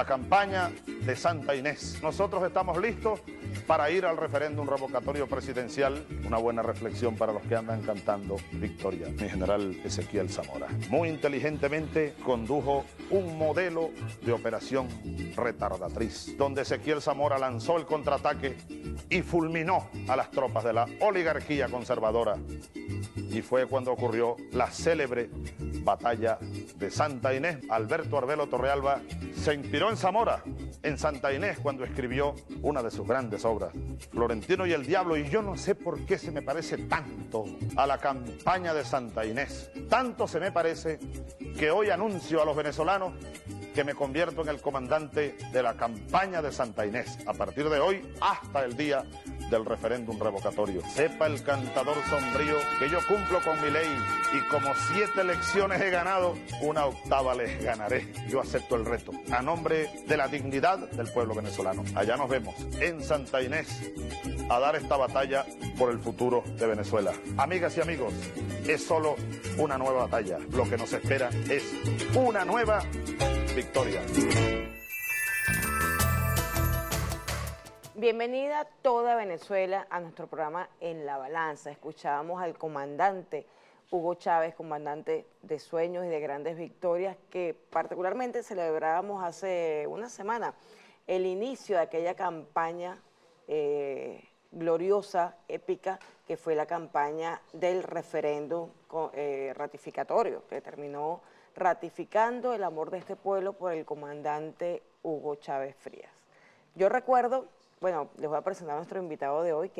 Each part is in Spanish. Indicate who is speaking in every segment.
Speaker 1: la campaña de Santa Inés. Nosotros estamos listos para ir al referéndum revocatorio presidencial. Una buena reflexión para los que andan cantando victoria. Mi general Ezequiel Zamora muy inteligentemente condujo un modelo de operación retardatriz, donde Ezequiel Zamora lanzó el contraataque y fulminó a las tropas de la oligarquía conservadora. Y fue cuando ocurrió la célebre batalla de Santa Inés. Alberto Arbelo Torrealba se inspiró en Zamora, en Santa Inés, cuando escribió una de sus grandes obras, Florentino y el Diablo, y yo no sé por qué se me parece tanto a la campaña de Santa Inés. Tanto se me parece que hoy anuncio a los venezolanos que me convierto en el comandante de la campaña de Santa Inés, a partir de hoy hasta el día del referéndum revocatorio. Sepa el cantador sombrío que yo cumplo con mi ley y como 7 elecciones he ganado, una 8ª les ganaré. Yo acepto el reto, a nombre de la dignidad del pueblo venezolano. Allá nos vemos, en Santa Inés, a dar esta batalla por el futuro de Venezuela. Amigas y amigos, es solo una nueva batalla. Lo que nos espera es una nueva victoria.
Speaker 2: Bienvenida toda Venezuela a nuestro programa En la Balanza. Escuchábamos al comandante Hugo Chávez, comandante de sueños y de grandes victorias, que particularmente celebrábamos hace una semana el inicio de aquella campaña gloriosa, épica, que fue la campaña del referéndum ratificatorio, que terminó ratificando el amor de este pueblo por el comandante Hugo Chávez Frías. Yo recuerdo, bueno, les voy a presentar a nuestro invitado de hoy,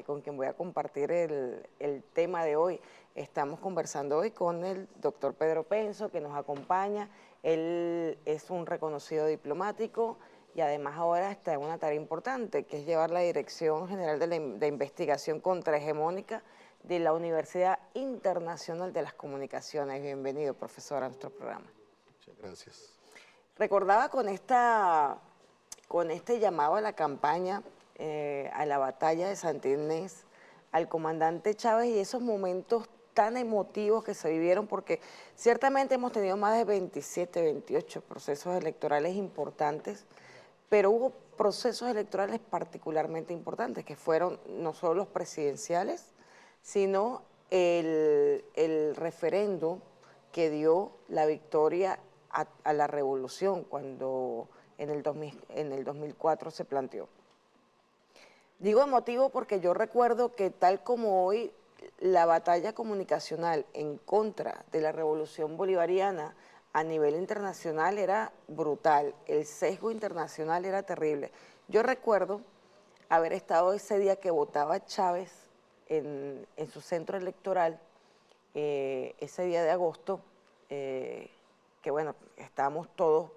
Speaker 2: con quien voy a compartir el tema de hoy. Estamos conversando hoy con el doctor Pedro Penso, que nos acompaña. Él es un reconocido diplomático y además ahora está en una tarea importante, que es llevar la Dirección General de Investigación Contrahegemónica de la Universidad Internacional de las Comunicaciones. Bienvenido, profesor, a nuestro programa.
Speaker 3: Muchas gracias.
Speaker 2: Recordaba con este llamado a la campaña, a la batalla de Santa Inés, al comandante Chávez y esos momentos tan emotivos que se vivieron, porque ciertamente hemos tenido más de 27, 28 procesos electorales importantes, pero hubo procesos electorales particularmente importantes, que fueron no solo los presidenciales, sino el referéndum que dio la victoria a la revolución cuando en el 2004 se planteó. Digo emotivo porque yo recuerdo que tal como hoy la batalla comunicacional en contra de la revolución bolivariana a nivel internacional era brutal, el sesgo internacional era terrible. Yo recuerdo haber estado ese día que votaba Chávez en su centro electoral, ese día de agosto, que bueno, estábamos todos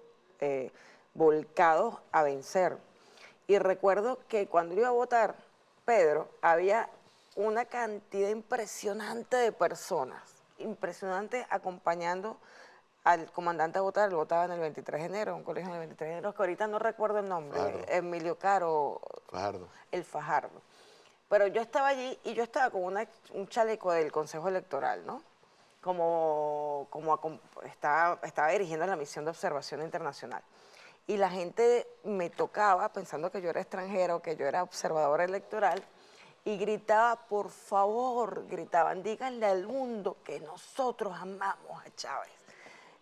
Speaker 2: volcados a vencer. Y recuerdo que cuando iba a votar, Pedro, había una cantidad impresionante de personas, impresionante, acompañando al comandante a votar. Él votaba en el 23 de enero, un colegio en el 23 de enero, que ahorita no recuerdo el nombre,
Speaker 3: Fajardo.
Speaker 2: Emilio Caro. Fajardo. El Fajardo. Pero yo estaba allí y yo estaba con un chaleco del Consejo Electoral, ¿no? Estaba dirigiendo la misión de observación internacional. Y la gente me tocaba, pensando que yo era extranjero, que yo era observadora electoral, y gritaba, por favor, gritaban, díganle al mundo que nosotros amamos a Chávez.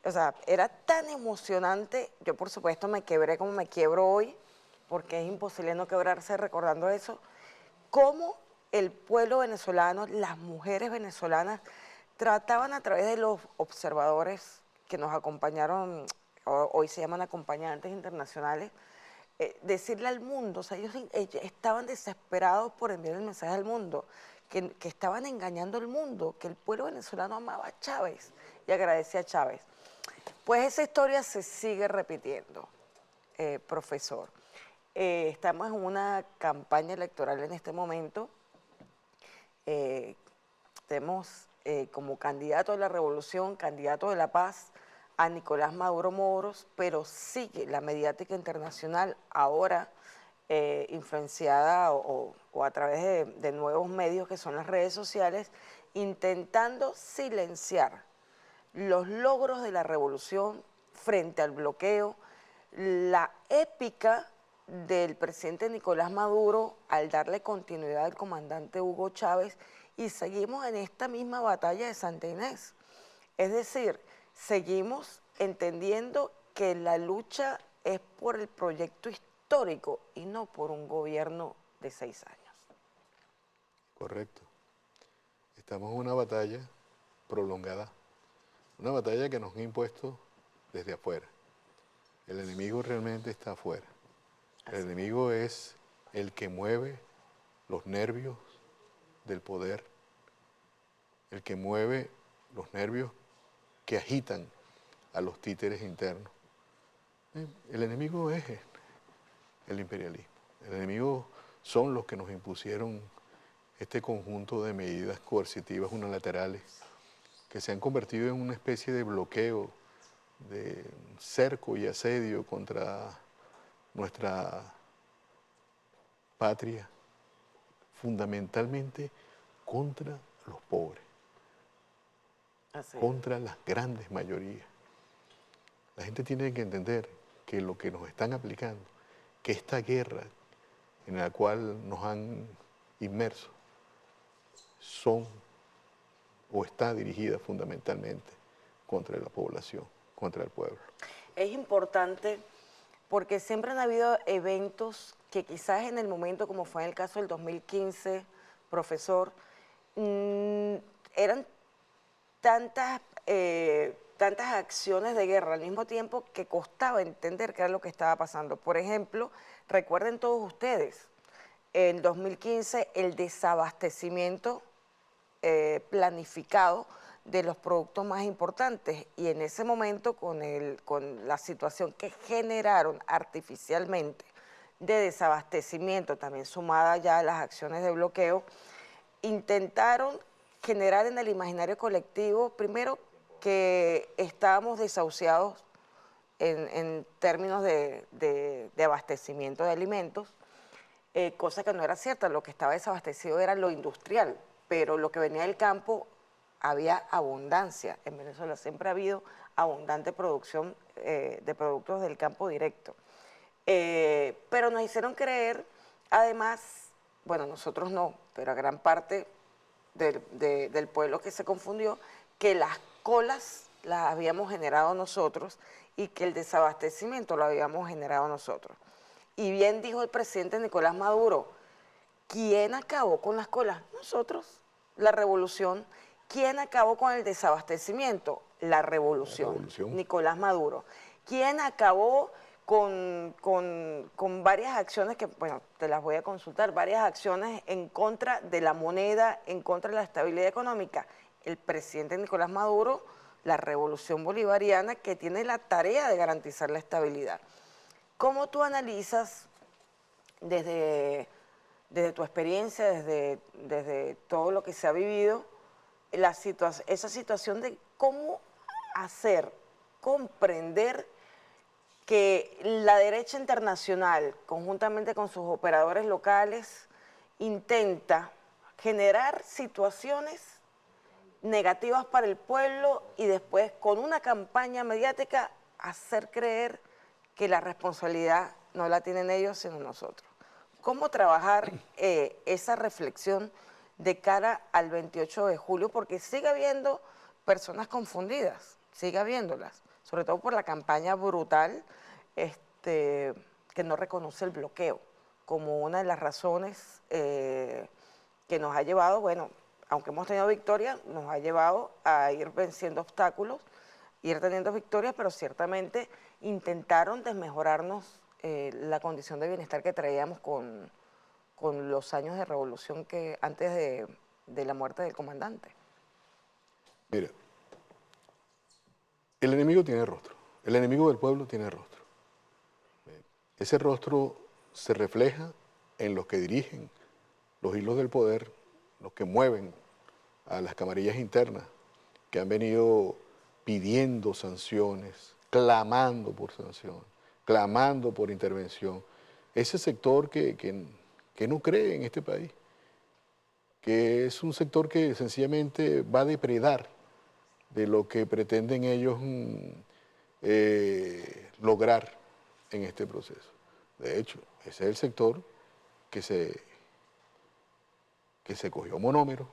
Speaker 2: O sea, era tan emocionante. Yo, por supuesto, me quebré como me quiebro hoy, porque es imposible no quebrarse recordando eso. Cómo el pueblo venezolano, las mujeres venezolanas, trataban a través de los observadores que nos acompañaron, hoy se llaman acompañantes internacionales, decirle al mundo, o sea, ellos estaban desesperados por enviar el mensaje al mundo, que estaban engañando al mundo, que el pueblo venezolano amaba a Chávez y agradecía a Chávez. Pues esa historia se sigue repitiendo, profesor. Estamos en una campaña electoral en este momento. Tenemos como candidato de la revolución, candidato de la paz, a Nicolás Maduro Moros, pero sigue la mediática internacional ahora influenciada o a través de nuevos medios que son las redes sociales, intentando silenciar los logros de la revolución frente al bloqueo, la épica del presidente Nicolás Maduro al darle continuidad al comandante Hugo Chávez, y seguimos en esta misma batalla de Santa Inés. Es decir, seguimos entendiendo que la lucha es por el proyecto histórico y no por un gobierno de 6 años.
Speaker 3: Correcto. Estamos en una batalla prolongada, una batalla que nos han impuesto desde afuera. El enemigo realmente está afuera. El enemigo es el que mueve los nervios del poder, el que mueve los nervios que agitan a los títeres internos. El enemigo es el imperialismo. El enemigo son los que nos impusieron este conjunto de medidas coercitivas unilaterales que se han convertido en una especie de bloqueo, de cerco y asedio contra nuestra patria, fundamentalmente contra los pobres, contra las grandes mayorías. La gente tiene que entender que lo que nos están aplicando, que esta guerra en la cual nos han inmerso, son o está dirigida fundamentalmente contra la población, contra el pueblo.
Speaker 2: Es importante porque siempre han habido eventos que quizás en el momento, como fue en el caso del 2015, profesor, eran tantas acciones de guerra al mismo tiempo que costaba entender qué era lo que estaba pasando. Por ejemplo, recuerden todos ustedes, en 2015 el desabastecimiento planificado de los productos más importantes, y en ese momento con la situación que generaron artificialmente de desabastecimiento, también sumada ya a las acciones de bloqueo, intentaron generar en el imaginario colectivo, primero, que estábamos desahuciados en términos de abastecimiento de alimentos, cosa que no era cierta. Lo que estaba desabastecido era lo industrial, pero lo que venía del campo había abundancia. En Venezuela siempre ha habido abundante producción de productos del campo directo. Pero nos hicieron creer, además, bueno, nosotros no, pero a gran parte del pueblo que se confundió, que las colas las habíamos generado nosotros y que el desabastecimiento lo habíamos generado nosotros. Y bien dijo el presidente Nicolás Maduro, ¿quién acabó con las colas? Nosotros, la revolución. ¿Quién acabó con el desabastecimiento? La revolución. Nicolás Maduro. ¿Quién acabó con varias acciones que, bueno, te las voy a consultar, varias acciones en contra de la moneda, en contra de la estabilidad económica? El presidente Nicolás Maduro, la revolución bolivariana, que tiene la tarea de garantizar la estabilidad. ¿Cómo tú analizas desde tu experiencia, desde todo lo que se ha vivido, esa situación de cómo hacer comprender que la derecha internacional, conjuntamente con sus operadores locales, intenta generar situaciones negativas para el pueblo y después, con una campaña mediática, hacer creer que la responsabilidad no la tienen ellos, sino nosotros? ¿Cómo trabajar esa reflexión de cara al 28 de julio? Porque sigue habiendo personas confundidas, sigue habiéndolas, sobre todo por la campaña brutal que no reconoce el bloqueo como una de las razones que nos ha llevado, bueno, aunque hemos tenido victorias, nos ha llevado a ir venciendo obstáculos, ir teniendo victorias, pero ciertamente intentaron desmejorarnos la condición de bienestar que traíamos con los años de revolución que antes de la muerte del comandante.
Speaker 3: Mira, el enemigo tiene rostro, el enemigo del pueblo tiene rostro. Ese rostro se refleja en los que dirigen los hilos del poder, los que mueven a las camarillas internas, que han venido pidiendo sanciones, clamando por sanciones, clamando por intervención. Ese sector que no cree en este país, que es un sector que sencillamente va a depredar de lo que pretenden ellos lograr en este proceso. De hecho, ese es el sector que se cogió monómero,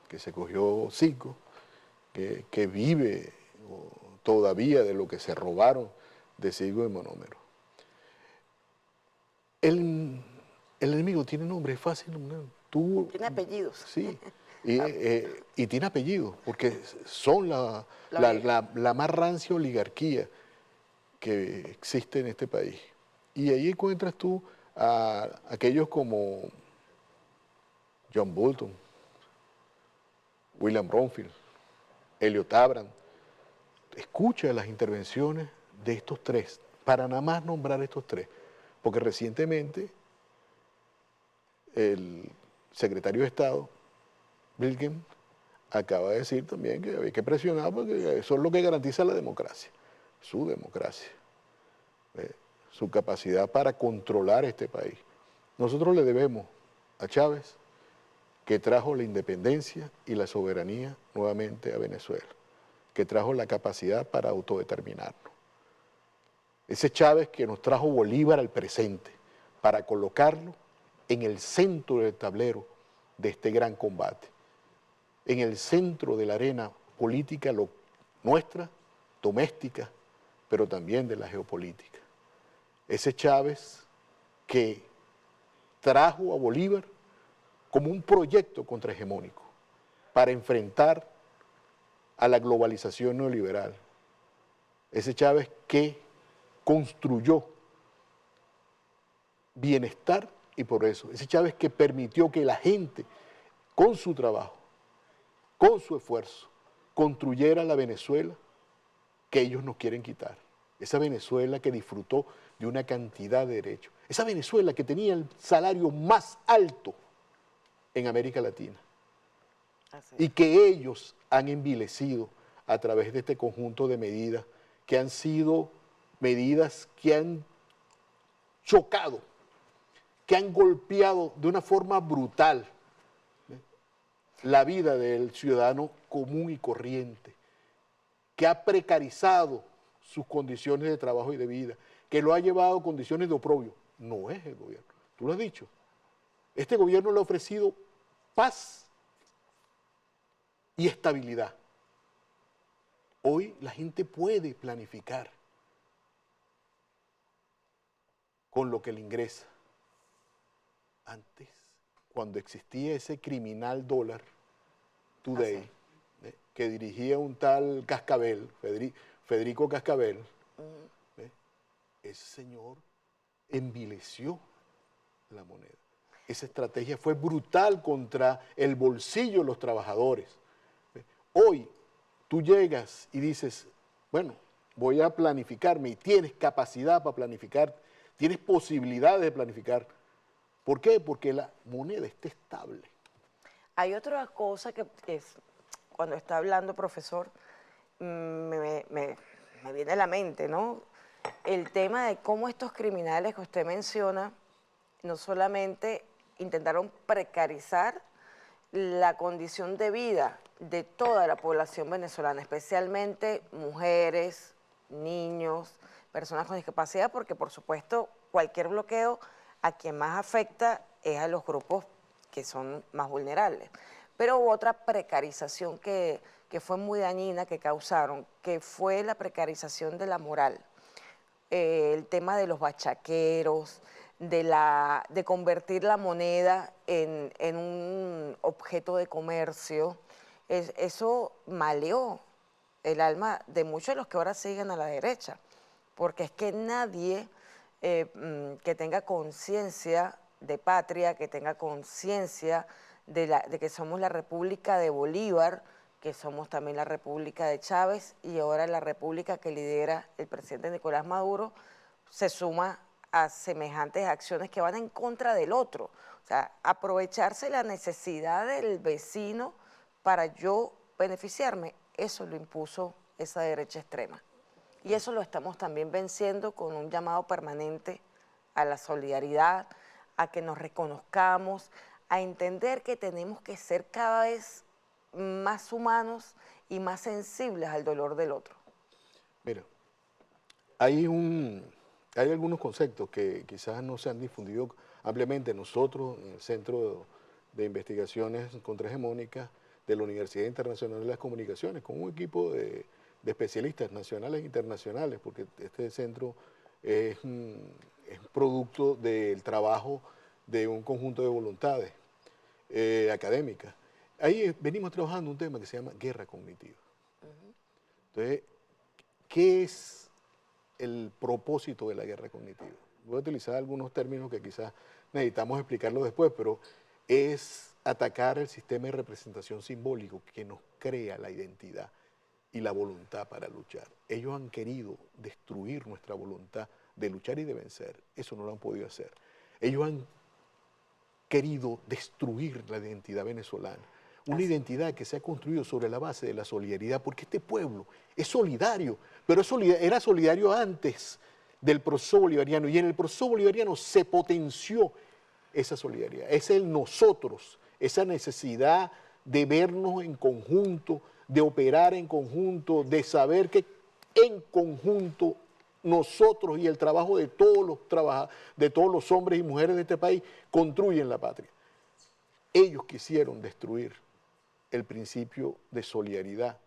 Speaker 3: que se cogió Cinco, que vive todavía de lo que se robaron de Cinco y monómero. El enemigo tiene nombre, es fácil nombrar.
Speaker 2: Tiene apellidos.
Speaker 3: Sí, y tiene apellidos, porque son la más rancia oligarquía que existe en este país. Y ahí encuentras tú a aquellos como John Bolton, William Bromfield, Elliot Abrams. Escucha las intervenciones de estos tres, para nada más nombrar estos tres, porque recientemente el secretario de Estado, Blinken, acaba de decir también que había que presionar porque eso es lo que garantiza la democracia, su democracia, su capacidad para controlar este país. Nosotros le debemos a Chávez, que trajo la independencia y la soberanía nuevamente a Venezuela, que trajo la capacidad para autodeterminarnos. Ese Chávez que nos trajo Bolívar al presente, para colocarlo en el centro del tablero de este gran combate, en el centro de la arena política nuestra, doméstica, pero también de la geopolítica. Ese Chávez que trajo a Bolívar como un proyecto contrahegemónico para enfrentar a la globalización neoliberal. Ese Chávez que construyó bienestar y progreso. Ese Chávez que permitió que la gente, con su trabajo, con su esfuerzo, construyera la Venezuela que ellos nos quieren quitar. Esa Venezuela que disfrutó de una cantidad de derechos. Esa Venezuela que tenía el salario más alto en América Latina. Y que ellos han envilecido a través de este conjunto de medidas que han sido medidas que han chocado, que han golpeado de una forma brutal la vida del ciudadano común y corriente, que ha precarizado sus condiciones de trabajo y de vida, que lo ha llevado a condiciones de oprobio. No es el gobierno, tú lo has dicho. Este gobierno le ha ofrecido paz y estabilidad. Hoy la gente puede planificar con lo que le ingresa. Antes, cuando existía ese criminal dólar Today, que dirigía un tal Cascabel, Federico Cascabel, ese señor envileció la moneda. Esa estrategia fue brutal contra el bolsillo de los trabajadores. Hoy tú llegas y dices, bueno, voy a planificarme y tienes capacidad para planificar, tienes posibilidades de planificar. ¿Por qué? Porque la moneda está estable.
Speaker 2: Hay otra cosa que cuando está hablando, profesor, me viene a la mente, ¿no? El tema de cómo estos criminales que usted menciona no solamente intentaron precarizar la condición de vida de toda la población venezolana, especialmente mujeres, niños, personas con discapacidad, porque por supuesto cualquier bloqueo a quien más afecta es a los grupos que son más vulnerables. Pero hubo otra precarización que fue muy dañina, que causaron, que fue la precarización de la moral. El tema de los bachaqueros, de convertir la moneda en un objeto de comercio, eso maleó el alma de muchos de los que ahora siguen a la derecha, porque es que nadie que tenga conciencia de patria, que tenga conciencia de que somos la República de Bolívar, que somos también la República de Chávez y ahora la República que lidera el presidente Nicolás Maduro, se suma a semejantes acciones que van en contra del otro. O sea, aprovecharse la necesidad del vecino para yo beneficiarme, eso lo impuso esa derecha extrema. Y eso lo estamos también venciendo con un llamado permanente a la solidaridad, a que nos reconozcamos, a entender que tenemos que ser cada vez más humanos y más sensibles al dolor del otro.
Speaker 3: Mira, hay un hay algunos conceptos que quizás no se han difundido ampliamente. Nosotros, en el Centro de Investigaciones Contrahegemónicas de la Universidad Internacional de las Comunicaciones, con un equipo de especialistas nacionales e internacionales, porque este centro es producto del trabajo de un conjunto de voluntades académicas. Ahí venimos trabajando un tema que se llama guerra cognitiva. Entonces, ¿qué es el propósito de la guerra cognitiva? Voy a utilizar algunos términos que quizás necesitamos explicarlo después, pero es atacar el sistema de representación simbólico que nos crea la identidad y la voluntad para luchar. Ellos han querido destruir nuestra voluntad de luchar y de vencer. Eso no lo han podido hacer. Ellos han querido destruir la identidad venezolana. Una identidad que se ha construido sobre la base de la solidaridad, porque este pueblo es solidario, pero era solidario antes del proceso bolivariano, y en el proceso bolivariano se potenció esa solidaridad. Es el nosotros, esa necesidad de vernos en conjunto, de operar en conjunto, de saber que en conjunto nosotros y el trabajo de todos los hombres y mujeres de este país construyen la patria. Ellos quisieron destruir el principio de solidaridad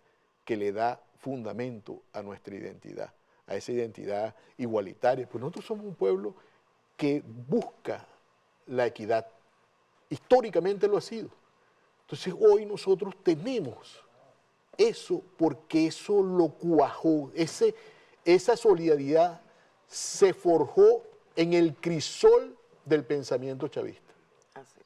Speaker 3: que le da fundamento a nuestra identidad, a esa identidad igualitaria. Pues nosotros somos un pueblo que busca la equidad. Históricamente lo ha sido. Entonces hoy nosotros tenemos eso porque eso lo cuajó, esa solidaridad se forjó en el crisol del pensamiento chavista.
Speaker 2: Así.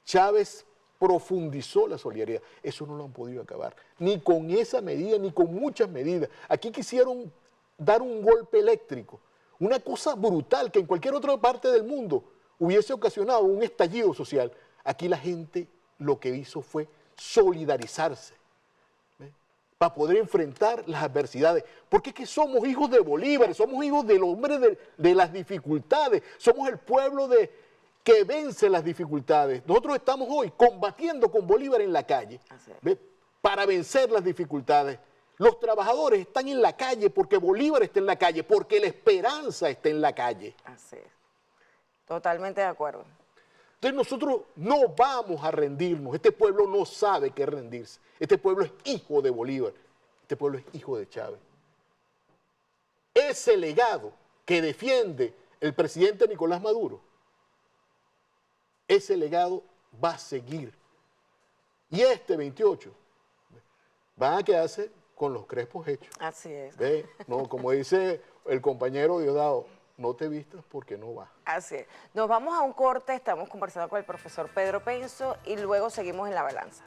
Speaker 3: Chávez profundizó la solidaridad. Eso no lo han podido acabar, ni con esa medida, ni con muchas medidas. Aquí quisieron dar un golpe eléctrico, una cosa brutal que en cualquier otra parte del mundo hubiese ocasionado un estallido social. Aquí la gente lo que hizo fue solidarizarse para poder enfrentar las adversidades, porque es que somos hijos de Bolívar, somos hijos del hombre de las dificultades, somos el pueblo que vence las dificultades. Nosotros estamos hoy combatiendo con Bolívar en la calle para vencer las dificultades. Los trabajadores están en la calle porque Bolívar está en la calle, porque la esperanza está en la calle.
Speaker 2: Así es. Totalmente de acuerdo.
Speaker 3: Entonces nosotros no vamos a rendirnos. Este pueblo no sabe qué rendirse. Este pueblo es hijo de Bolívar. Este pueblo es hijo de Chávez. Ese legado que defiende el presidente Nicolás Maduro, ese legado va a seguir. Y este 28 van a quedarse con los crespos hechos.
Speaker 2: Así es.
Speaker 3: No, como dice el compañero Diosdado, no te vistas porque no vas.
Speaker 2: Así es. Nos vamos a un corte, estamos conversando con el profesor Pedro Penso y luego seguimos en La Balanza.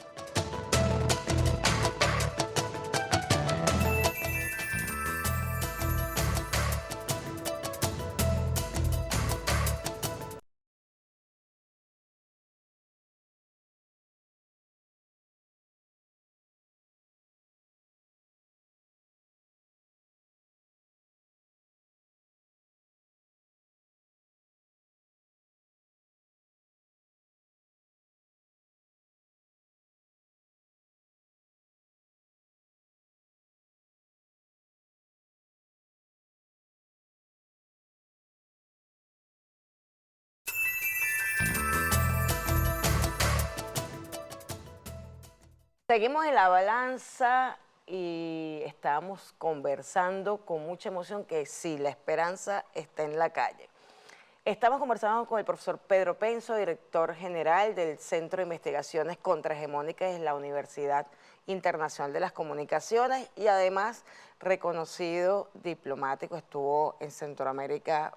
Speaker 2: Seguimos en La Balanza y estábamos conversando con mucha emoción que sí, la esperanza está en la calle. Estamos conversando con el profesor Pedro Penso, director general del Centro de Investigaciones Contrahegemónicas de la Universidad Internacional de las Comunicaciones y además reconocido diplomático, estuvo en Centroamérica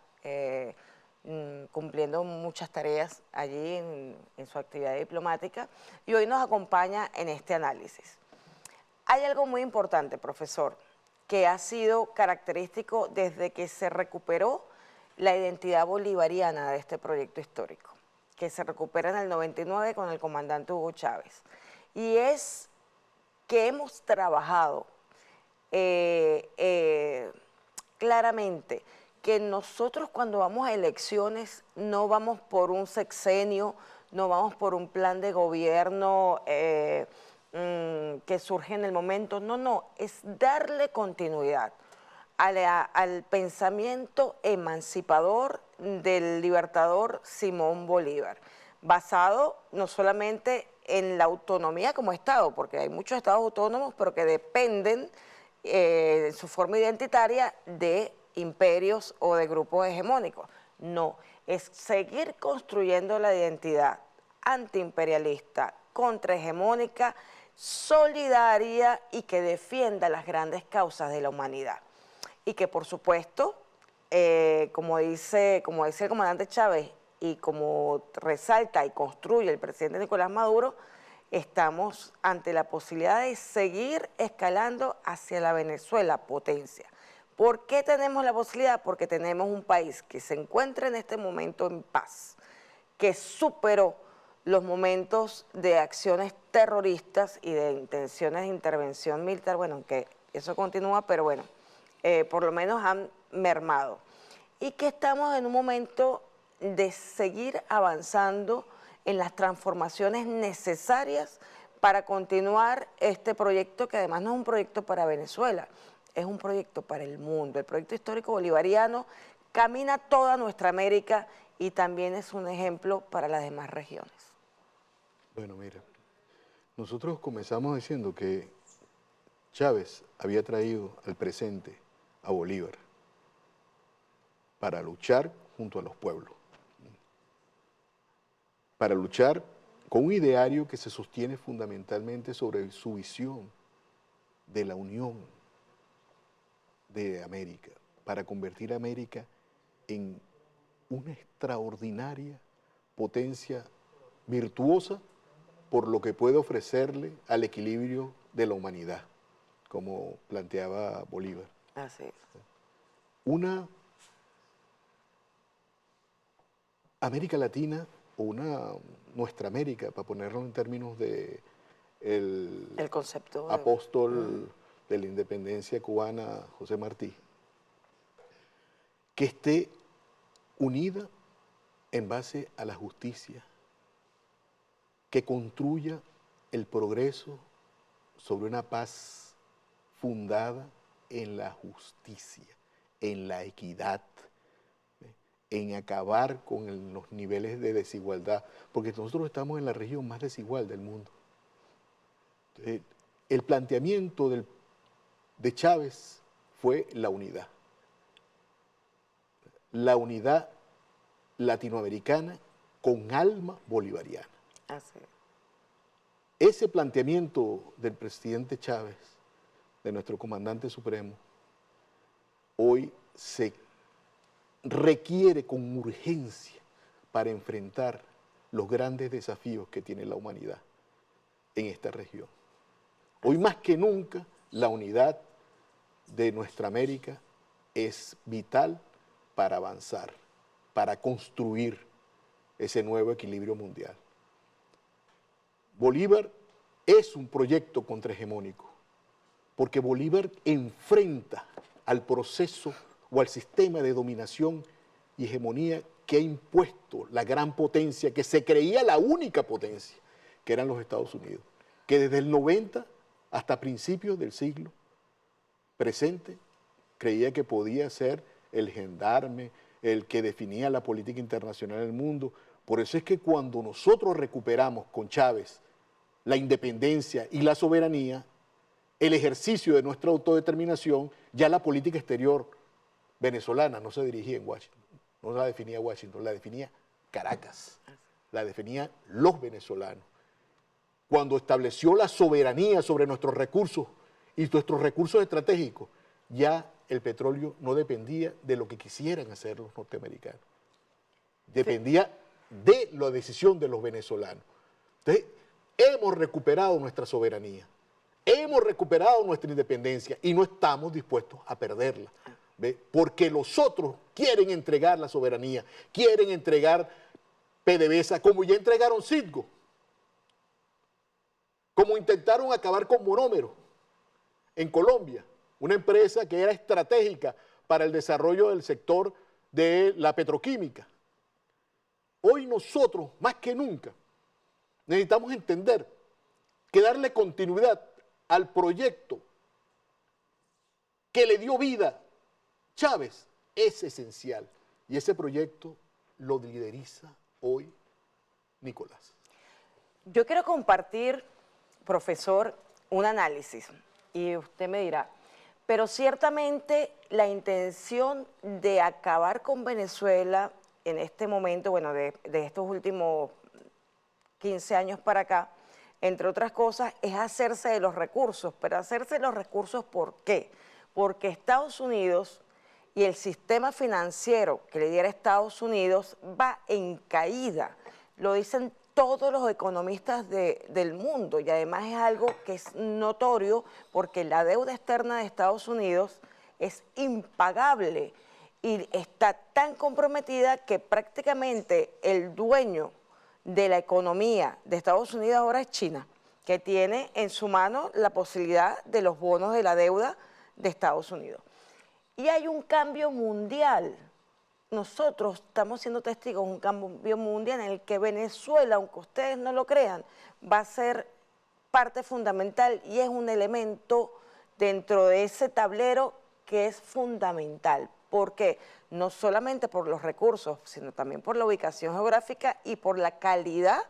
Speaker 2: cumpliendo muchas tareas allí en su actividad diplomática y hoy nos acompaña en este análisis. Hay algo muy importante, profesor, que ha sido característico desde que se recuperó la identidad bolivariana de este proyecto histórico, que se recupera en el 99 con el comandante Hugo Chávez, y es que hemos trabajado claramente que nosotros cuando vamos a elecciones no vamos por un sexenio, no vamos por un plan de gobierno que surge en el momento, no, es darle continuidad al pensamiento emancipador del libertador Simón Bolívar, basado no solamente en la autonomía como Estado, porque hay muchos estados autónomos, pero que dependen en su forma identitaria de imperios o de grupos hegemónicos. No, es seguir construyendo la identidad antiimperialista, contrahegemónica, solidaria y que defienda las grandes causas de la humanidad. Y que por supuesto, como dice el comandante Chávez y como resalta y construye el presidente Nicolás Maduro, estamos ante la posibilidad de seguir escalando hacia la Venezuela potencia. ¿Por qué tenemos la posibilidad? Porque tenemos un país que se encuentra en este momento en paz, que superó los momentos de acciones terroristas y de intenciones de intervención militar, bueno, aunque eso continúa, pero bueno, por lo menos han mermado. Y que estamos en un momento de seguir avanzando en las transformaciones necesarias para continuar este proyecto, que además no es un proyecto para Venezuela, es un proyecto para el mundo. El proyecto histórico bolivariano camina toda nuestra América y también es un ejemplo para las demás regiones.
Speaker 3: Bueno, mira, nosotros comenzamos diciendo que Chávez había traído al presente a Bolívar para luchar junto a los pueblos, para luchar con un ideario que se sostiene fundamentalmente sobre su visión de la unión de América, para convertir a América en una extraordinaria potencia virtuosa por lo que puede ofrecerle al equilibrio de la humanidad, como planteaba Bolívar.
Speaker 2: Así es.
Speaker 3: Una América Latina o nuestra América, para ponerlo en términos de el
Speaker 2: concepto
Speaker 3: apóstol de la independencia cubana, José Martí, que esté unida en base a la justicia, que construya el progreso sobre una paz fundada en la justicia, en la equidad, en acabar con los niveles de desigualdad, porque nosotros estamos en la región más desigual del mundo. Entonces, el planteamiento de Chávez fue la unidad latinoamericana con alma bolivariana.
Speaker 2: Así es.
Speaker 3: Ese planteamiento del presidente Chávez, de nuestro comandante supremo, hoy se requiere con urgencia para enfrentar los grandes desafíos que tiene la humanidad en esta región. Hoy más que nunca, la unidad de nuestra América es vital para avanzar, para construir ese nuevo equilibrio mundial. Bolívar es un proyecto contrahegemónico, porque Bolívar enfrenta al proceso o al sistema de dominación y hegemonía que ha impuesto la gran potencia, que se creía la única potencia, que eran los Estados Unidos, que desde el 90 hasta principios del siglo presente creía que podía ser el gendarme, el que definía la política internacional del mundo. Por eso es que cuando nosotros recuperamos con Chávez la independencia y la soberanía, el ejercicio de nuestra autodeterminación, ya la política exterior venezolana no se dirigía en Washington, no la definía Washington, la definía Caracas, la definían los venezolanos. Cuando estableció la soberanía sobre nuestros recursos y nuestros recursos estratégicos, ya el petróleo no dependía de lo que quisieran hacer los norteamericanos, dependía de la decisión de los venezolanos. Entonces, hemos recuperado nuestra soberanía, hemos recuperado nuestra independencia y no estamos dispuestos a perderla, ¿ve? Porque los otros quieren entregar la soberanía, quieren entregar PDVSA, como ya entregaron Citgo, como intentaron acabar con Monómero en Colombia, una empresa que era estratégica para el desarrollo del sector de la petroquímica. Hoy nosotros, más que nunca, necesitamos entender que darle continuidad al proyecto que le dio vida Chávez es esencial y ese proyecto lo lideriza hoy Nicolás.
Speaker 2: Yo quiero compartir, profesor, un análisis y usted me dirá, pero ciertamente la intención de acabar con Venezuela en este momento, bueno, de estos últimos 15 años para acá, entre otras cosas, es hacerse de los recursos. Pero hacerse de los recursos, ¿por qué? Porque Estados Unidos y el sistema financiero que le diera Estados Unidos va en caída. Lo dicen todos los economistas del mundo y además es algo que es notorio porque la deuda externa de Estados Unidos es impagable y está tan comprometida que prácticamente el dueño de la economía de Estados Unidos ahora es China, que tiene en su mano la posibilidad de los bonos de la deuda de Estados Unidos. Y hay un cambio mundial. Nosotros estamos siendo testigos de un cambio mundial en el que Venezuela, aunque ustedes no lo crean, va a ser parte fundamental y es un elemento dentro de ese tablero que es fundamental. ¿Por qué? No solamente por los recursos, sino también por la ubicación geográfica y por la calidad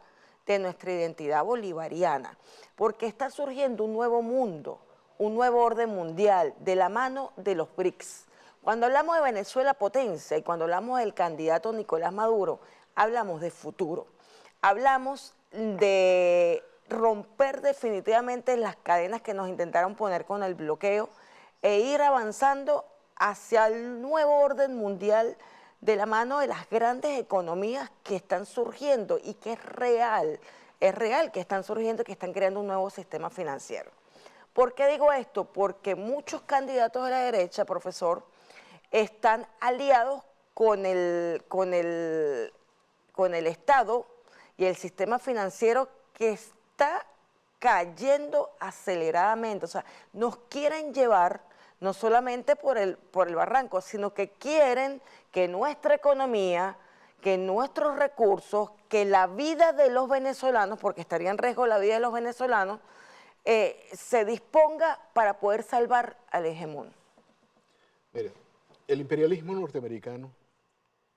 Speaker 2: de nuestra identidad bolivariana. Porque está surgiendo un nuevo mundo, un nuevo orden mundial de la mano de los BRICS. Cuando hablamos de Venezuela potencia y cuando hablamos del candidato Nicolás Maduro, hablamos de futuro. Hablamos de romper definitivamente las cadenas que nos intentaron poner con el bloqueo e ir avanzando hacia el nuevo orden mundial de la mano de las grandes economías que están surgiendo y que es real que están surgiendo y que están creando un nuevo sistema financiero. ¿Por qué digo esto? Porque muchos candidatos de la derecha, profesor, están aliados con el Estado y el sistema financiero que está cayendo aceleradamente. O sea, nos quieren llevar no solamente por el barranco, sino que quieren que nuestra economía, que nuestros recursos, que la vida de los venezolanos, porque estaría en riesgo la vida de los venezolanos, se disponga para poder salvar al hegemón.
Speaker 3: Mire, el imperialismo norteamericano,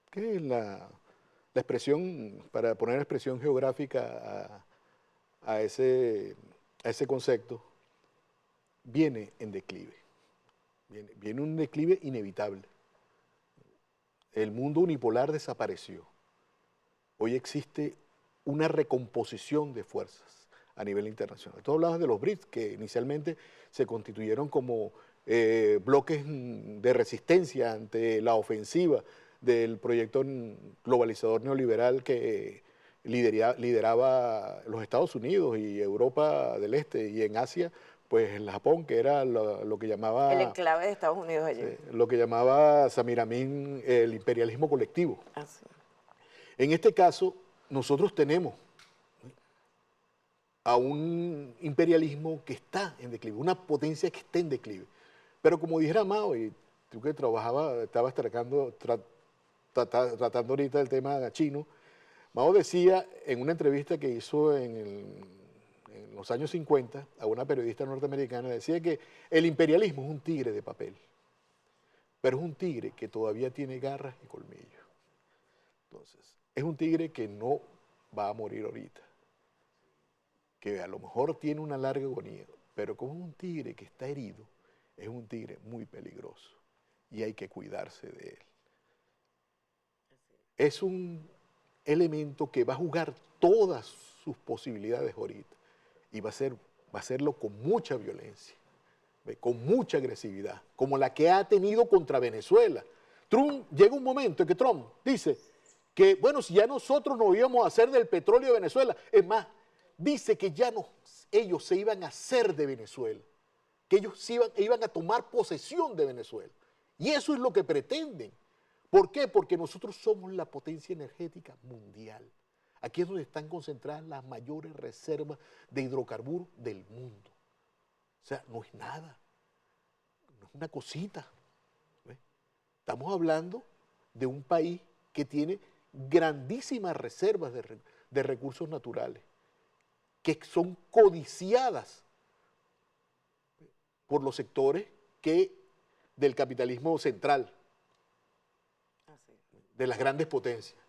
Speaker 3: que es la expresión, para poner expresión geográfica a ese concepto, viene en declive. Viene un declive inevitable. El mundo unipolar desapareció. Hoy existe una recomposición de fuerzas a nivel internacional. Tú hablabas de los BRICS, que inicialmente se constituyeron como bloques de resistencia ante la ofensiva del proyecto globalizador neoliberal que lideraba los Estados Unidos y Europa del Este, y en Asia pues el Japón, que era lo que llamaba...
Speaker 2: El enclave de Estados Unidos allí.
Speaker 3: Lo que llamaba Samir Amin el imperialismo colectivo.
Speaker 2: Así.
Speaker 3: En este caso, nosotros tenemos a un imperialismo que está en declive, una potencia que está en declive. Pero como dijera Mao, y tú que estabas tratando ahorita el tema chino, Mao decía en una entrevista que hizo en los años 50 a una periodista norteamericana, decía que el imperialismo es un tigre de papel, pero es un tigre que todavía tiene garras y colmillos. Entonces, es un tigre que no va a morir ahorita, que a lo mejor tiene una larga agonía, pero como es un tigre que está herido, es un tigre muy peligroso y hay que cuidarse de él. Es un elemento que va a jugar todas sus posibilidades ahorita y va a hacerlo con mucha violencia, con mucha agresividad, como la que ha tenido contra Venezuela. Llega un momento en que Trump dice que, bueno, si ya nosotros nos íbamos a hacer del petróleo de Venezuela, es más, dice que ya no, ellos se iban a hacer de Venezuela, que ellos iban a tomar posesión de Venezuela. Y eso es lo que pretenden. ¿Por qué? Porque nosotros somos la potencia energética mundial. Aquí es donde están concentradas las mayores reservas de hidrocarburos del mundo. O sea, no es nada, no es una cosita. ¿Ve? Estamos hablando de un país que tiene grandísimas reservas de recursos naturales, que son codiciadas por los sectores del capitalismo central, de las grandes potencias.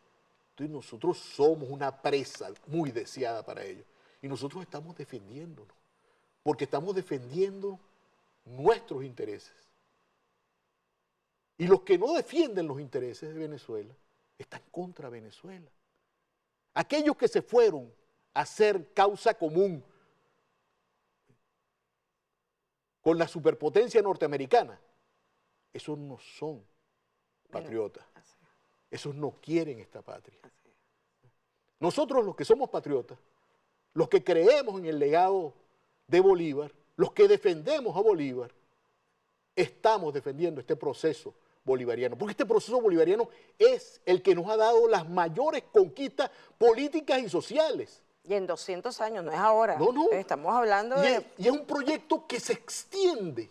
Speaker 3: Entonces nosotros somos una presa muy deseada para ellos. Y nosotros estamos defendiéndonos, porque estamos defendiendo nuestros intereses. Y los que no defienden los intereses de Venezuela están contra Venezuela. Aquellos que se fueron a hacer causa común con la superpotencia norteamericana, esos no son patriotas. Esos no quieren esta patria. Nosotros los que somos patriotas, los que creemos en el legado de Bolívar, los que defendemos a Bolívar, estamos defendiendo este proceso bolivariano, porque este proceso bolivariano es el que nos ha dado las mayores conquistas políticas y sociales.
Speaker 2: Y en 200 años, no es ahora.
Speaker 3: No, no.
Speaker 2: Estamos hablando de...
Speaker 3: Y es un proyecto que se extiende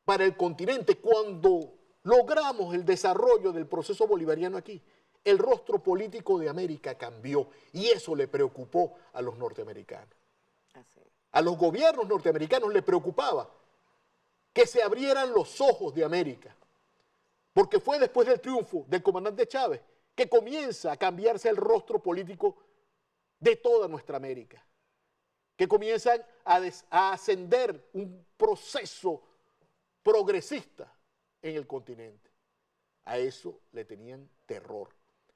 Speaker 3: para el continente. Cuando logramos el desarrollo del proceso bolivariano aquí, el rostro político de América cambió y eso le preocupó a los norteamericanos.
Speaker 2: Así.
Speaker 3: A los gobiernos norteamericanos les preocupaba que se abrieran los ojos de América, porque fue después del triunfo del comandante Chávez que comienza a cambiarse el rostro político de toda nuestra América, que comienzan a ascender un proceso progresista en el continente. A eso le tenían terror.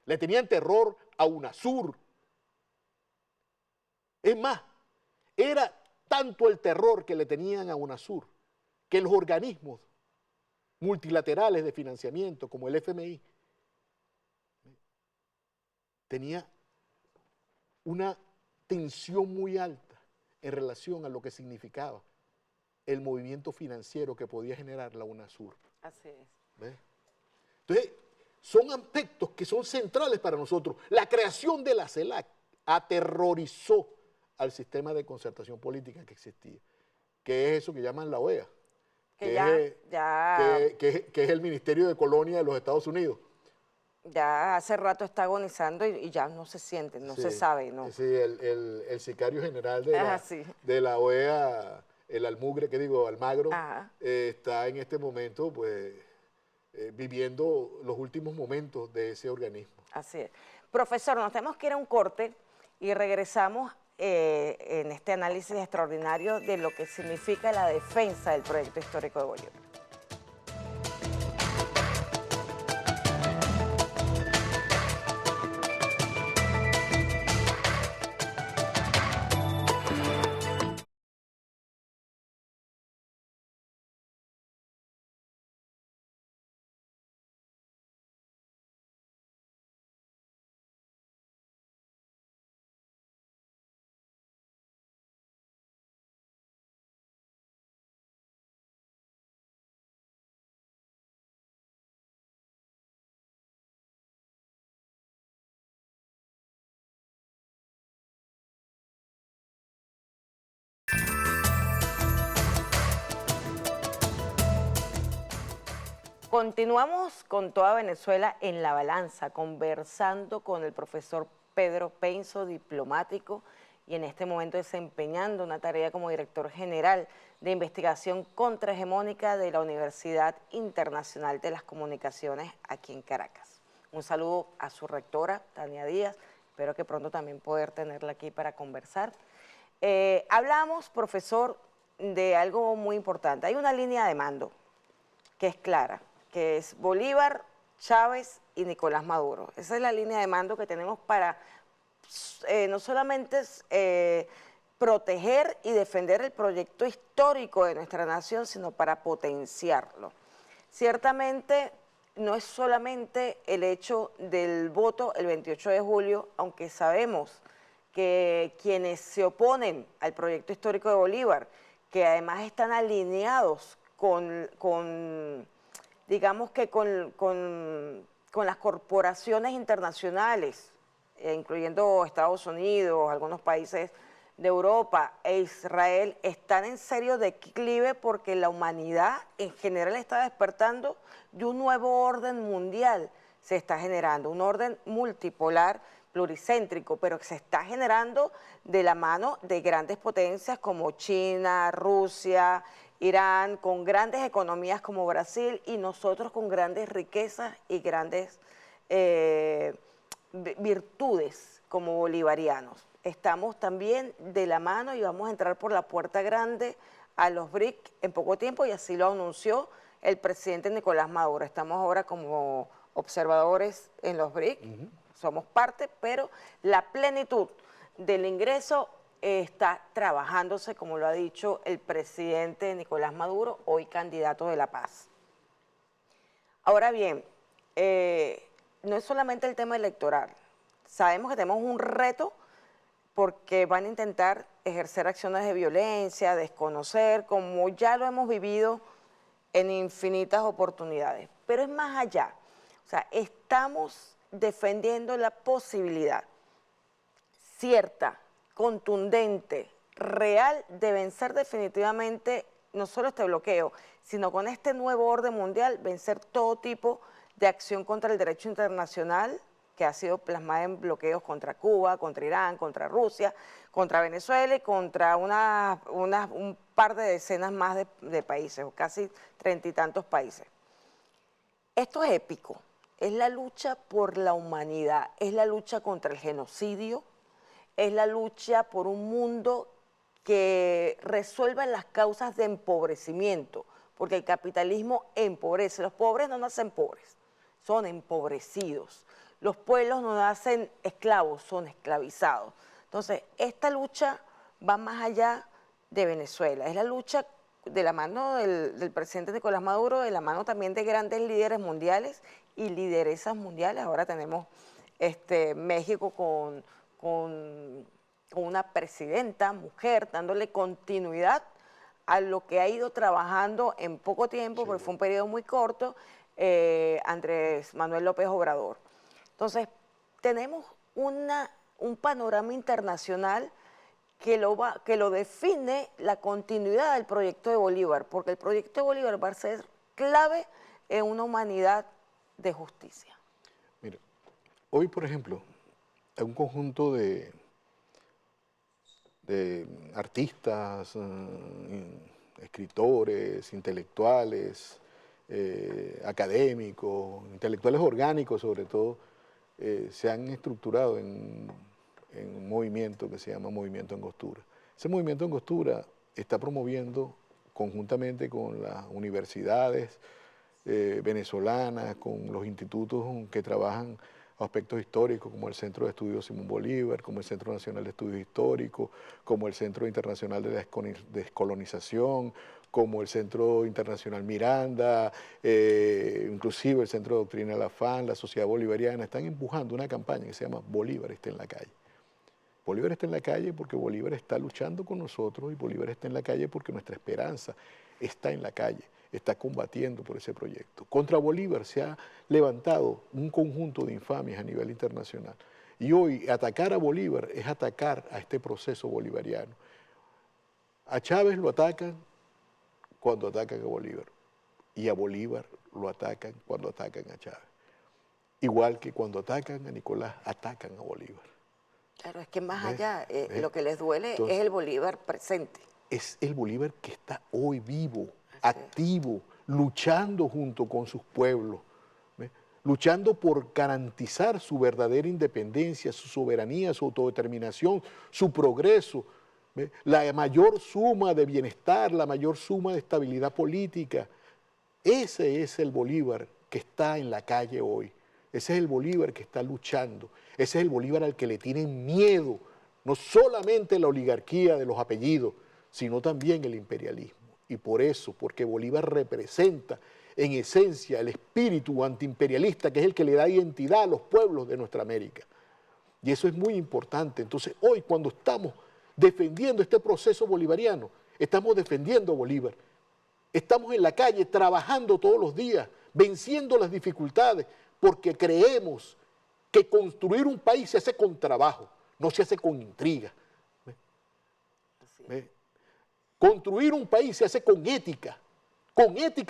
Speaker 3: Le tenían terror a UNASUR. Es más, era tanto el terror que le tenían a UNASUR que los organismos multilaterales de financiamiento, como el FMI, tenía una tensión muy alta en relación a lo que significaba el movimiento financiero que podía generar la UNASUR.
Speaker 2: Así es.
Speaker 3: ¿Ves? Entonces, son aspectos que son centrales para nosotros. La creación de la CELAC aterrorizó al sistema de concertación política que existía, que es eso que llaman la OEA, que es el Ministerio de Colonia de los Estados Unidos.
Speaker 2: Ya hace rato está agonizando y ya no se siente, no se sabe, ¿no?
Speaker 3: Sí, el sicario general de la OEA, el Almagro, está en este momento, pues, viviendo los últimos momentos de ese organismo.
Speaker 2: Así es. Profesor, nos tenemos que ir a un corte y regresamos en este análisis extraordinario de lo que significa la defensa del proyecto histórico de Bolívar. Continuamos con toda Venezuela en la balanza, conversando con el profesor Pedro Peinso, diplomático, y en este momento desempeñando una tarea como director general de investigación contrahegemónica de la Universidad Internacional de las Comunicaciones aquí en Caracas. Un saludo a su rectora, Tania Díaz, espero que pronto también poder tenerla aquí para conversar. Hablamos, profesor, de algo muy importante. Hay una línea de mando que es clara, que es Bolívar, Chávez y Nicolás Maduro. Esa es la línea de mando que tenemos para no solamente proteger y defender el proyecto histórico de nuestra nación, sino para potenciarlo. Ciertamente no es solamente el hecho del voto el 28 de julio, aunque sabemos que quienes se oponen al proyecto histórico de Bolívar, que además están alineados digamos que con las corporaciones internacionales, incluyendo Estados Unidos, algunos países de Europa e Israel, están en serio declive porque la humanidad en general está despertando de un nuevo orden mundial. Se está generando un orden multipolar, pluricéntrico, pero que se está generando de la mano de grandes potencias como China, Rusia Irán con grandes economías como Brasil y nosotros con grandes riquezas y grandes virtudes como bolivarianos. Estamos también de la mano y vamos a entrar por la puerta grande a los BRIC en poco tiempo y así lo anunció el presidente Nicolás Maduro. Estamos ahora como observadores en los BRIC, somos parte, pero la plenitud del ingreso está trabajándose, como lo ha dicho el presidente Nicolás Maduro, hoy candidato de La Paz. Ahora bien, no es solamente el tema electoral. Sabemos que tenemos un reto porque van a intentar ejercer acciones de violencia, desconocer, como ya lo hemos vivido en infinitas oportunidades. Pero es más allá. O sea, estamos defendiendo la posibilidad cierta, contundente, real, de vencer definitivamente no solo este bloqueo, sino con este nuevo orden mundial, vencer todo tipo de acción contra el derecho internacional que ha sido plasmada en bloqueos contra Cuba, contra Irán, contra Rusia, contra Venezuela y contra un par de decenas más de países, o casi 30 y tantos países. Esto es épico, es la lucha por la humanidad, es la lucha contra el genocidio, es la lucha por un mundo que resuelva las causas de empobrecimiento, porque el capitalismo empobrece. Los pobres no nacen pobres, son empobrecidos. Los pueblos no nacen esclavos, son esclavizados. Entonces, esta lucha va más allá de Venezuela, es la lucha de la mano del presidente Nicolás Maduro, de la mano también de grandes líderes mundiales y lideresas mundiales. Ahora tenemos México con una presidenta mujer, dándole continuidad a lo que ha ido trabajando en poco tiempo, porque fue un periodo muy corto, Andrés Manuel López Obrador. Entonces, tenemos un panorama internacional que lo define la continuidad del proyecto de Bolívar, porque el proyecto de Bolívar va a ser clave en una humanidad de justicia.
Speaker 3: Mira, hoy, por ejemplo, hay un conjunto de artistas, escritores, intelectuales, académicos, intelectuales orgánicos sobre todo, se han estructurado en un movimiento que se llama Movimiento Angostura. Ese Movimiento Angostura está promoviendo conjuntamente con las universidades venezolanas, con los institutos que trabajan aspectos históricos como el Centro de Estudios Simón Bolívar, como el Centro Nacional de Estudios Históricos, como el Centro Internacional de Descolonización, como el Centro Internacional Miranda, inclusive el Centro de Doctrina de la FAN, la Sociedad Bolivariana, están empujando una campaña que se llama Bolívar está en la calle. Bolívar está en la calle porque Bolívar está luchando con nosotros y Bolívar está en la calle porque nuestra esperanza está en la calle, está combatiendo por ese proyecto. Contra Bolívar se ha levantado un conjunto de infamias a nivel internacional. Y hoy atacar a Bolívar es atacar a este proceso bolivariano. A Chávez lo atacan cuando atacan a Bolívar y a Bolívar lo atacan cuando atacan a Chávez. Igual que cuando atacan a Nicolás, atacan a Bolívar.
Speaker 2: Claro, es que más allá, lo que les duele es el Bolívar presente.
Speaker 3: Es el Bolívar que está hoy vivo, activo, luchando junto con sus pueblos, luchando por garantizar su verdadera independencia, su soberanía, su autodeterminación, su progreso, la mayor suma de bienestar, la mayor suma de estabilidad política. Ese es el Bolívar que está en la calle hoy. Ese es el Bolívar que está luchando. Ese es el Bolívar al que le tienen miedo, no solamente la oligarquía de los apellidos, sino también el imperialismo. Y por eso, porque Bolívar representa en esencia el espíritu antiimperialista, que es el que le da identidad a los pueblos de nuestra América. Y eso es muy importante. Entonces, hoy cuando estamos defendiendo este proceso bolivariano, estamos defendiendo a Bolívar. Estamos en la calle trabajando todos los días, venciendo las dificultades, porque creemos que construir un país se hace con trabajo, no se hace con intriga. Construir un país se hace con ética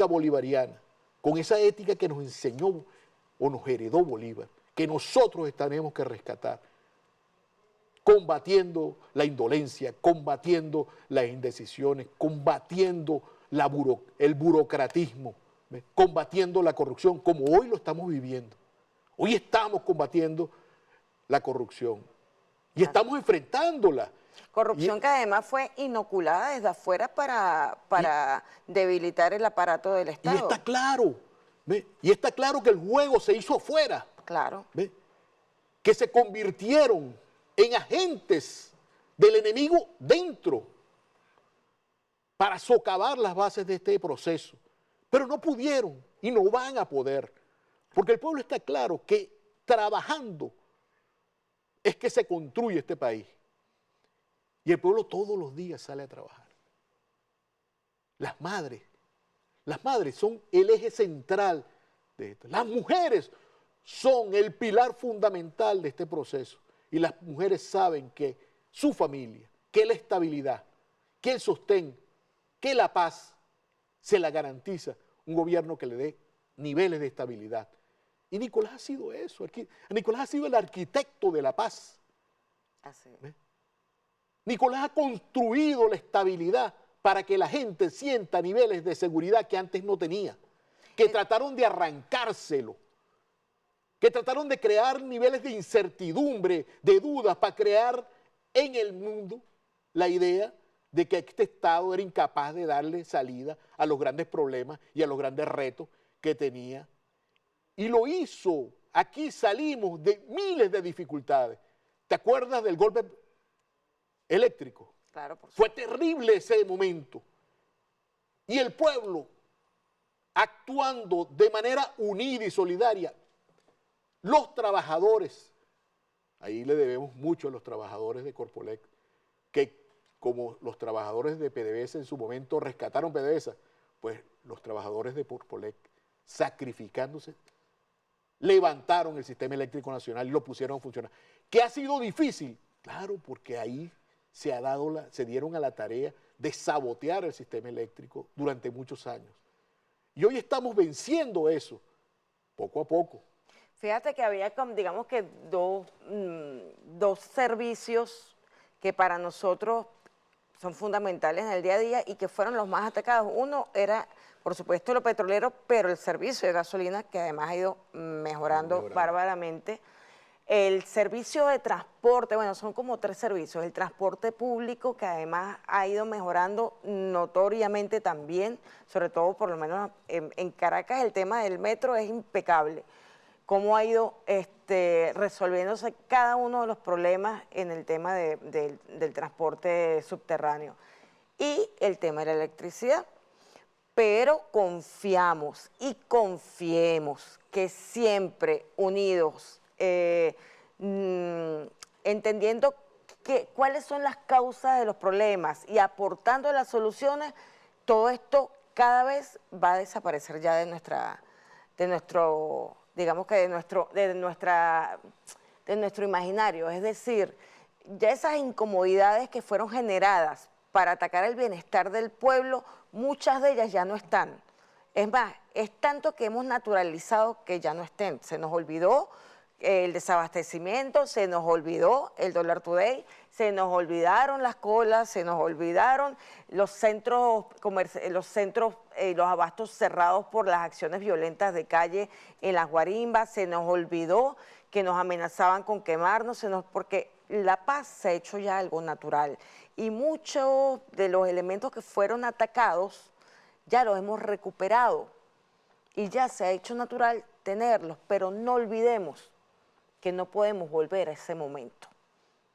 Speaker 3: bolivariana, con esa ética que nos enseñó o nos heredó Bolívar, que nosotros tenemos que rescatar, combatiendo la indolencia, combatiendo las indecisiones, combatiendo el burocratismo, ¿ve? Combatiendo la corrupción, como hoy lo estamos viviendo. Hoy estamos combatiendo la corrupción y estamos enfrentándola.
Speaker 2: Corrupción que además fue inoculada desde afuera para debilitar el aparato del Estado.
Speaker 3: Y está claro, ¿ve? Y está claro que el juego se hizo afuera.
Speaker 2: Claro.
Speaker 3: ¿Ve? Que se convirtieron en agentes del enemigo dentro para socavar las bases de este proceso. Pero no pudieron y no van a poder, porque el pueblo está claro que trabajando es que se construye este país. Y el pueblo todos los días sale a trabajar. Las madres son el eje central de esto. Las mujeres son el pilar fundamental de este proceso. Y las mujeres saben que su familia, que la estabilidad, que el sostén, que la paz, se la garantiza un gobierno que le dé niveles de estabilidad. Y Nicolás ha sido eso. Nicolás ha sido el arquitecto de la paz.
Speaker 2: Así.
Speaker 3: ¿Ve? Nicolás ha construido la estabilidad para que la gente sienta niveles de seguridad que antes no tenía, que trataron de arrancárselo, que trataron de crear niveles de incertidumbre, de dudas, para crear en el mundo la idea de que este Estado era incapaz de darle salida a los grandes problemas y a los grandes retos que tenía. Y lo hizo. Aquí salimos de miles de dificultades. ¿Te acuerdas del golpe eléctrico?
Speaker 2: Claro, por
Speaker 3: Fue terrible ese momento. Y el pueblo, actuando de manera unida y solidaria, los trabajadores, ahí le debemos mucho a los trabajadores de Corpolec, que como los trabajadores de PDVSA en su momento rescataron PDVSA, pues los trabajadores de Corpolec, sacrificándose, levantaron el sistema eléctrico nacional y lo pusieron a funcionar. ¿Qué ha sido difícil? Claro, porque ahí se dieron a la tarea de sabotear el sistema eléctrico durante muchos años. Y hoy estamos venciendo eso, poco a poco.
Speaker 2: Fíjate que había, digamos que dos servicios que para nosotros son fundamentales en el día a día y que fueron los más atacados. Uno era, por supuesto, lo petrolero, pero el servicio de gasolina, que además ha ido mejorando bárbaramente. El servicio de transporte, bueno, son como 3 servicios. El transporte público, que además ha ido mejorando notoriamente también, sobre todo por lo menos en Caracas, el tema del metro es impecable. Cómo ha ido resolviéndose cada uno de los problemas en el tema del transporte subterráneo. Y el tema de la electricidad. Pero confiamos y confiemos que siempre unidos, entendiendo cuáles son las causas de los problemas y aportando las soluciones, todo esto cada vez va a desaparecer ya de nuestro imaginario. Es decir, ya esas incomodidades que fueron generadas para atacar el bienestar del pueblo, muchas de ellas ya no están. Es más, es tanto que hemos naturalizado que ya no estén. Se nos olvidó el desabastecimiento, se nos olvidó el Dollar Today, se nos olvidaron las colas, se nos olvidaron los centros los abastos cerrados por las acciones violentas de calle en las guarimbas, se nos olvidó que nos amenazaban con quemarnos, porque la paz se ha hecho ya algo natural y muchos de los elementos que fueron atacados ya los hemos recuperado y ya se ha hecho natural tenerlos, pero no olvidemos que no podemos volver a ese momento.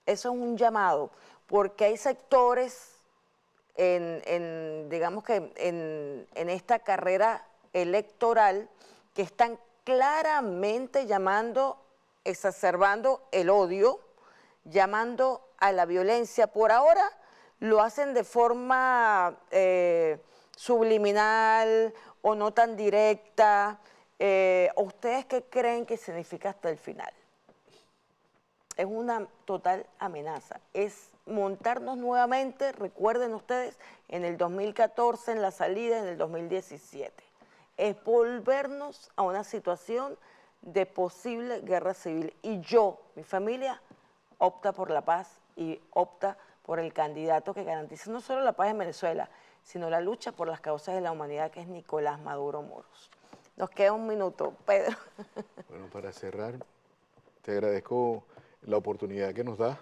Speaker 2: Eso es un llamado, porque hay sectores digamos que en esta carrera electoral que están claramente exacerbando el odio, llamando a la violencia. Por ahora lo hacen de forma subliminal o no tan directa. ¿Ustedes qué creen que significa hasta el final? Es una total amenaza, es montarnos nuevamente, recuerden ustedes, en el 2014, en la salida, en el 2017. Es volvernos a una situación de posible guerra civil. Y mi familia, opta por la paz y opta por el candidato que garantiza no solo la paz en Venezuela, sino la lucha por las causas de la humanidad, que es Nicolás Maduro Moros. Nos queda un minuto, Pedro.
Speaker 3: Bueno, para cerrar, te agradezco la oportunidad que nos da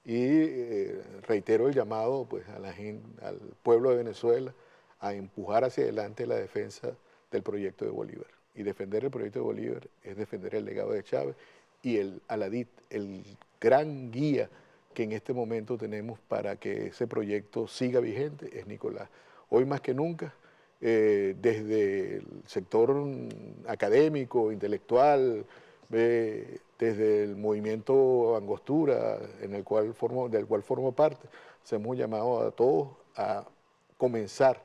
Speaker 3: y reitero el llamado pues, a la gente, al pueblo de Venezuela a empujar hacia adelante la defensa del proyecto de Bolívar. Y defender el proyecto de Bolívar es defender el legado de Chávez y el gran guía que en este momento tenemos para que ese proyecto siga vigente es Nicolás. Hoy más que nunca, desde el sector académico, intelectual, desde el movimiento Angostura, del cual formo parte, hacemos llamado a todos a comenzar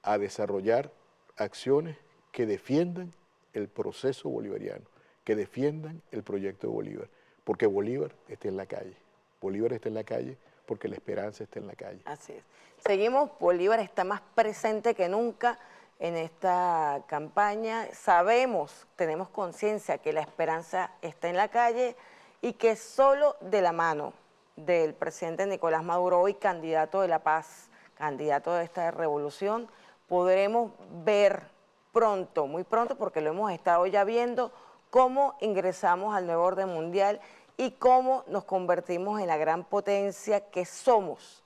Speaker 3: a desarrollar acciones que defiendan el proceso bolivariano, que defiendan el proyecto de Bolívar, porque Bolívar está en la calle. Bolívar está en la calle porque la esperanza está en la calle.
Speaker 2: Así es. Seguimos, Bolívar está más presente que nunca en esta campaña. Sabemos, tenemos conciencia que la esperanza está en la calle y que solo de la mano del presidente Nicolás Maduro, hoy candidato de la paz, candidato de esta revolución, podremos ver pronto, muy pronto, porque lo hemos estado ya viendo, cómo ingresamos al nuevo orden mundial y cómo nos convertimos en la gran potencia que somos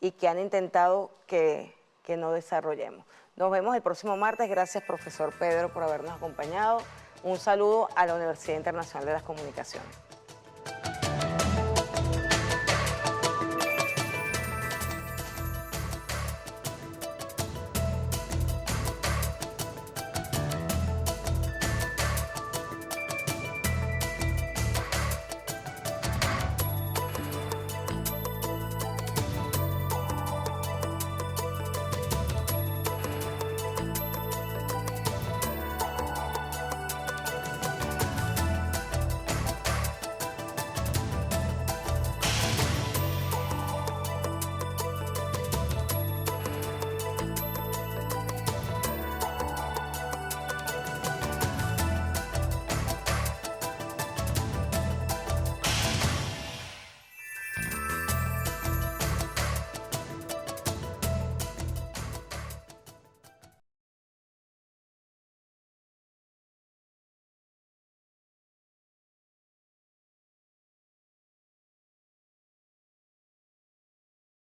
Speaker 2: y que han intentado que no desarrollemos. Nos vemos el próximo martes. Gracias, profesor Pedro, por habernos acompañado. Un saludo a la Universidad Internacional de las Comunicaciones.